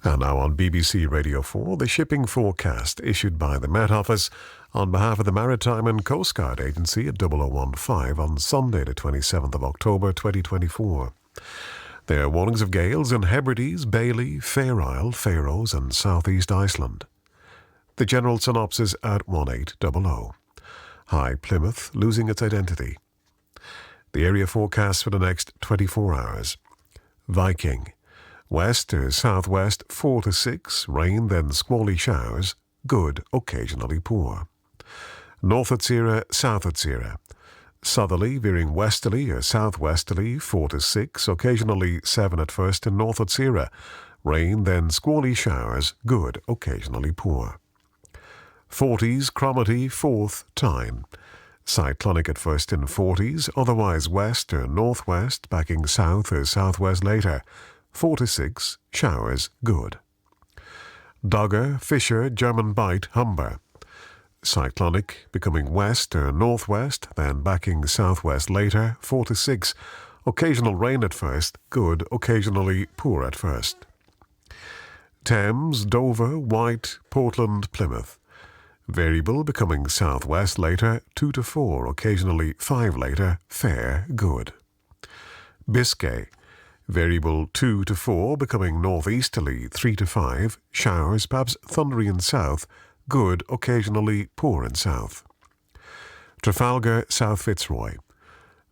And now on BBC Radio 4, the shipping forecast issued by the Met Office on behalf of the Maritime and Coast Guard Agency at 0015 on Sunday the 27th of October 2024. There are warnings of gales in Hebrides, Bailey, Fair Isle, Faroes and southeast Iceland. The general synopsis at 1800. High Plymouth losing its identity. The area forecast for the next 24 hours. Viking. West to southwest 4 to 6, rain then squally showers, good, occasionally poor. North at Sierra, south at Sierra. Southerly veering westerly or southwesterly 4 to 6, occasionally 7 at first in North at Sierra. Rain then squally showers, good, occasionally poor. 40s, Cromarty, 4th, Tyne. Cyclonic at first in 40s, otherwise west or northwest, backing south or southwest later. 4 to 6, showers, good. Dogger, Fisher, German Bight, Humber. Cyclonic, becoming west or northwest, then backing southwest later, 4 to 6. Occasional rain at first, good, occasionally poor at first. Thames, Dover, White, Portland, Plymouth. Variable, becoming southwest later, 2 to 4, occasionally 5 later, fair, good. Biscay. Variable 2 to 4, becoming northeasterly 3 to 5, showers, perhaps thundery in south, good, occasionally poor in south. Trafalgar, South Fitzroy.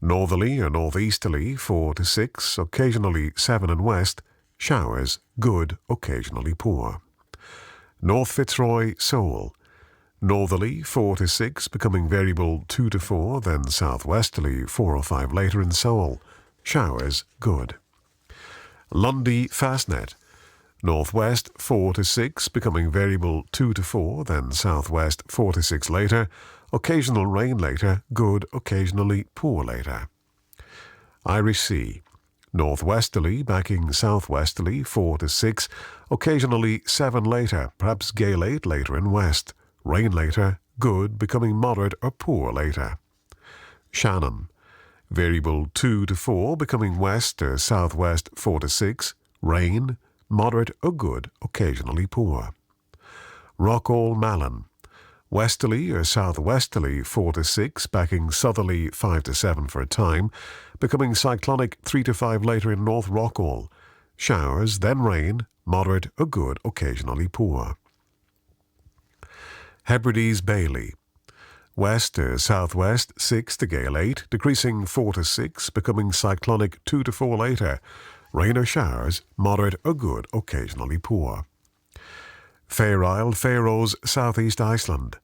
Northerly or northeasterly 4 to 6, occasionally 7 in west, showers, good, occasionally poor. North Fitzroy, Seoul. Northerly 4 to 6, becoming variable 2 to 4, then southwesterly 4 or 5 later in Seoul, showers, good. Lundy, Fastnet. Northwest 4 to 6, becoming variable 2 to 4, then southwest 4 to 6 later, occasional rain later, good, occasionally poor later. Irish Sea. Northwesterly, backing southwesterly 4 to 6, occasionally 7 later, perhaps gale 8 later in west, rain later, good, becoming moderate or poor later. Shannon. Variable 2 to 4, becoming west or southwest 4 to 6, rain, moderate or good, occasionally poor. Rockall Malin. Westerly or southwesterly 4 to 6, backing southerly 5 to 7 for a time, becoming cyclonic 3 to 5 later in North Rockall. Showers, then rain, moderate or good, occasionally poor. Hebrides Bailey. West or southwest 6 to gale 8, decreasing 4 to 6, becoming cyclonic 2 to 4 later. Rain or showers, moderate or good, occasionally poor. Fair Isle, Faroes, southeast Iceland.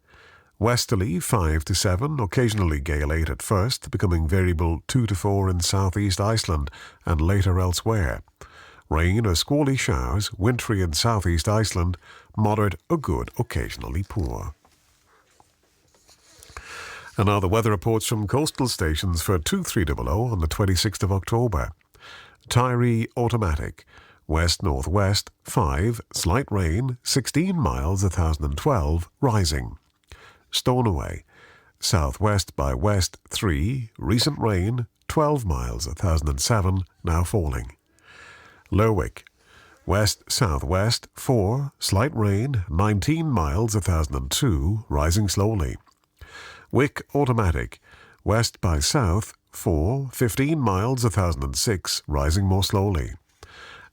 Westerly 5 to 7, occasionally gale 8 at first, becoming variable 2 to 4 in southeast Iceland and later elsewhere. Rain or squally showers, wintry in southeast Iceland, moderate or good, occasionally poor. And now the weather reports from coastal stations for 2300 on the 26th of October. Tyree automatic. West-northwest 5, slight rain, 16 miles 1012, rising. Stoneway. Southwest by west 3, recent rain, 12 miles 1007, now falling. Lerwick. West-southwest 4, slight rain, 19 miles 1002, rising slowly. Wick automatic. West by south 4, 15 miles 1006, rising more slowly.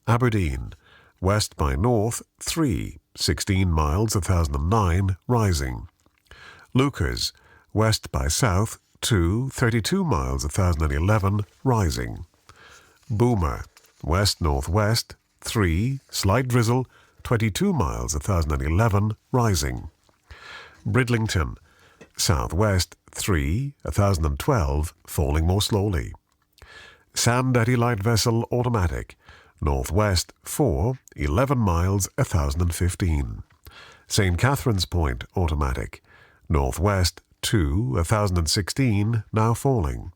Aberdeen. West by north 3, 16 miles 1009, rising. Lucas. West by south 2, 32 miles 1011, rising. Boomer. West-northwest 3, slight drizzle, 22 miles 1011, rising. Bridlington. Southwest 3, 1012, falling more slowly. Sandetty light vessel automatic. Northwest 4, 11 miles 1015. St. Catherine's Point automatic. Northwest 2, 1016, now falling.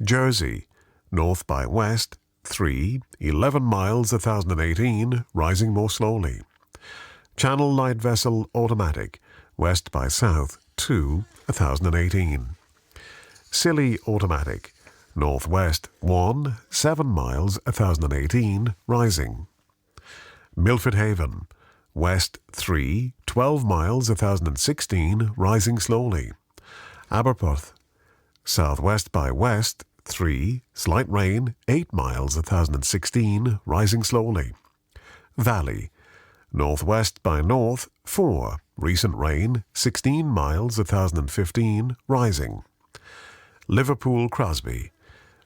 Jersey. North by west 3, 11 miles 1018, rising more slowly. Channel light vessel automatic. West by south 2, 1018. Scilly automatic. Northwest 1, 7 miles 1018, rising. Milford Haven, west 3, 12 miles 1016, rising slowly. Aberporth, southwest by west 3, slight rain, 8 miles 1016, rising slowly. Valley, northwest by north 4, recent rain, 16 miles 1015, rising. Liverpool Crosby,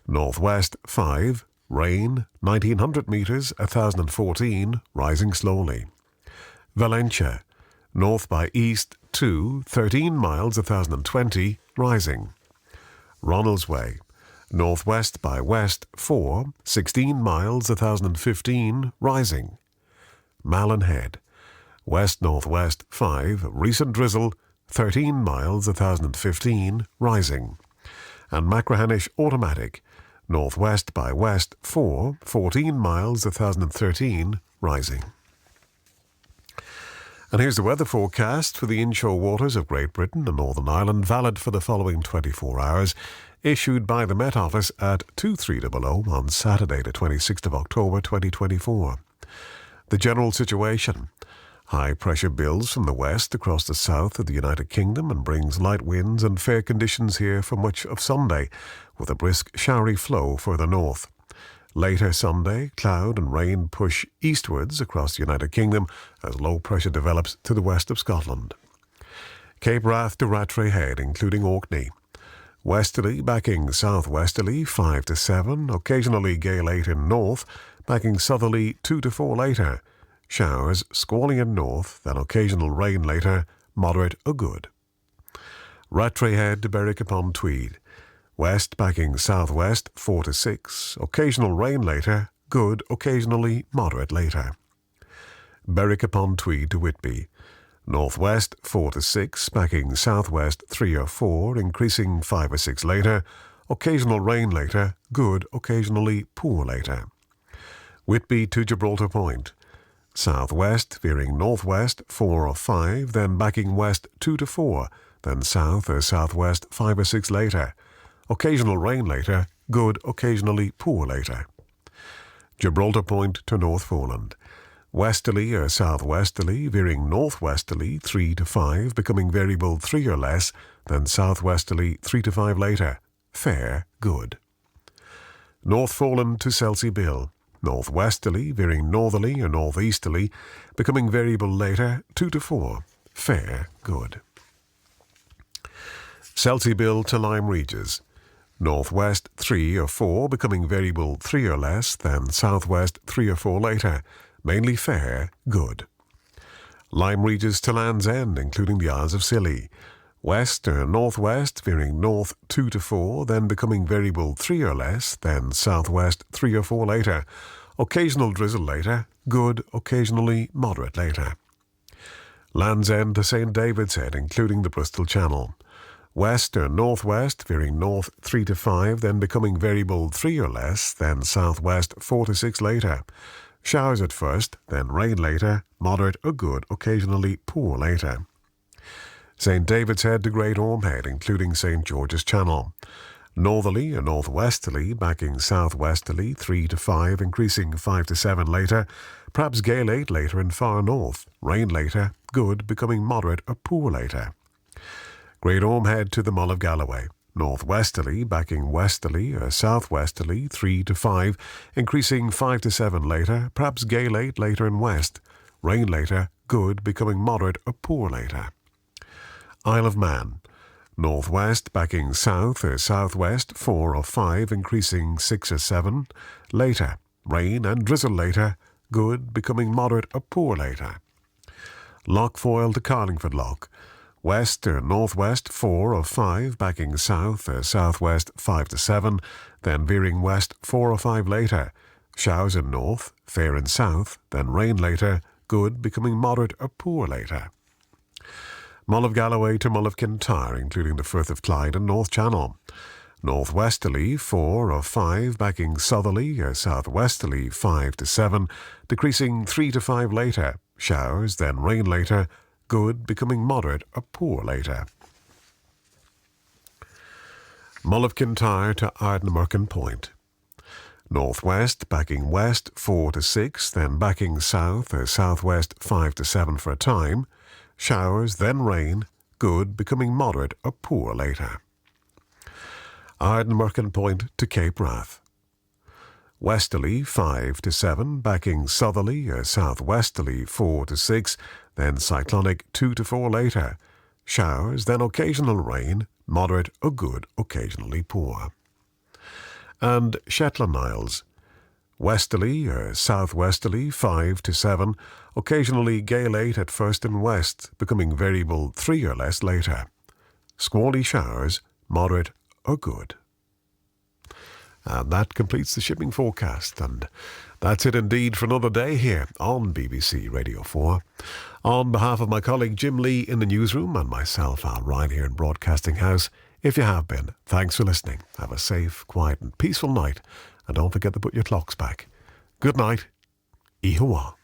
northwest 5, rain, 1900 meters 1014, rising slowly. Valentia, north by east 2, 13 miles 1020, rising. Ronaldsway, northwest by west 4, 16 miles 1015, rising. Malin Head, west-northwest 5, recent drizzle, 13 miles 1015, rising. And Machrihanish Automatic, northwest by west 4, 14 miles 1013, rising. And here's the weather forecast for the inshore waters of Great Britain and Northern Ireland, valid for the following 24 hours, issued by the Met Office at 2300 on Saturday, the 26th of October 2024. The general situation: high pressure builds from the west across the south of the United Kingdom and brings light winds and fair conditions here for much of Sunday, with a brisk showery flow further north. Later Sunday, cloud and rain push eastwards across the United Kingdom as low pressure develops to the west of Scotland. Cape Wrath to Rattray Head, including Orkney. Westerly backing southwesterly 5 to 7, occasionally gale 8 in north, backing southerly 2 to 4 later. Showers squally in north, then occasional rain later, moderate or good. Rattray Head to Berwick upon Tweed. West backing southwest 4 to 6, occasional rain later, good, occasionally moderate later. Berwick upon Tweed to Whitby. Northwest 4 to 6, backing southwest 3 or 4, increasing 5 or 6 later, occasional rain later, good, occasionally poor later. Whitby to Gibraltar Point. Southwest veering northwest 4 or 5, then backing west 2 to 4, then south or southwest 5 or 6 later. Occasional rain later, good, occasionally poor later. Gibraltar Point to North Foreland. Westerly or southwesterly, veering northwesterly 3 to 5, becoming variable 3 or less, then southwesterly 3 to 5 later. Fair, good. North Foreland to Selsey Bill. Northwesterly, veering northerly or northeasterly, becoming variable later 2 to 4. Fair, good. Selsey Bill to Lyme Regis. Northwest 3 or 4, becoming variable 3 or less, then southwest 3 or 4 later. Mainly fair, good. Lyme Regis to Land's End, including the Isles of Scilly. West or northwest, veering north 2 to 4, then becoming variable 3 or less, then southwest 3 or 4 later. Occasional drizzle later, good, occasionally moderate later. Land's End to St. David's Head, including the Bristol Channel. West or northwest, veering north 3 to 5, then becoming variable 3 or less, then southwest 4 to 6 later. Showers at first, then rain later, moderate or good, occasionally poor later. St. David's Head to Great Orme Head, including St. George's Channel. Northerly or northwesterly, backing southwesterly 3 to 5, increasing 5 to 7 later, perhaps gale 8 later in far north, rain later, good, becoming moderate or poor later. Great Orme Head to the Mull of Galloway. Northwesterly, backing westerly or southwesterly 3 to 5, increasing 5 to 7 later, perhaps gale 8 later in west, rain later, good, becoming moderate or poor later. Isle of Man. Northwest, backing south or southwest 4 or 5, increasing 6 or 7 later, rain and drizzle later, good, becoming moderate or poor later. Lochfoyle to Carlingford Loch. West or northwest 4 or 5, backing south or southwest 5 to 7, then veering west 4 or 5 later. Showers in north, fair in south, then rain later, good, becoming moderate or poor later. Mull of Galloway to Mull of Kintyre, including the Firth of Clyde and North Channel. Northwesterly 4 or 5, backing southerly or southwesterly 5 to 7, decreasing 3 to 5 later. Showers, then rain later, good, becoming moderate or poor later. Mull of Kintyre to Ardnamurchan Point. Northwest backing west 4 to 6, then backing south or southwest 5 to 7 for a time. Showers, then rain, good, becoming moderate or poor later. Ardnamurchan Point to Cape Wrath. Westerly 5 to 7, backing southerly or southwesterly 4 to 6, then cyclonic 2 to 4 later. Showers, then occasional rain, moderate or good, occasionally poor. And Shetland Isles. Westerly or southwesterly 5 to 7, occasionally gale 8 at first and west, becoming variable 3 or less later. Squally showers, moderate or good. And that completes the shipping forecast, and that's it indeed for another day here on BBC Radio 4. On behalf of my colleague Jim Lee in the newsroom and myself, Al Ryan here in Broadcasting House, if you have been, thanks for listening. Have a safe, quiet and peaceful night, and don't forget to put your clocks back. Good night. Ihuwa.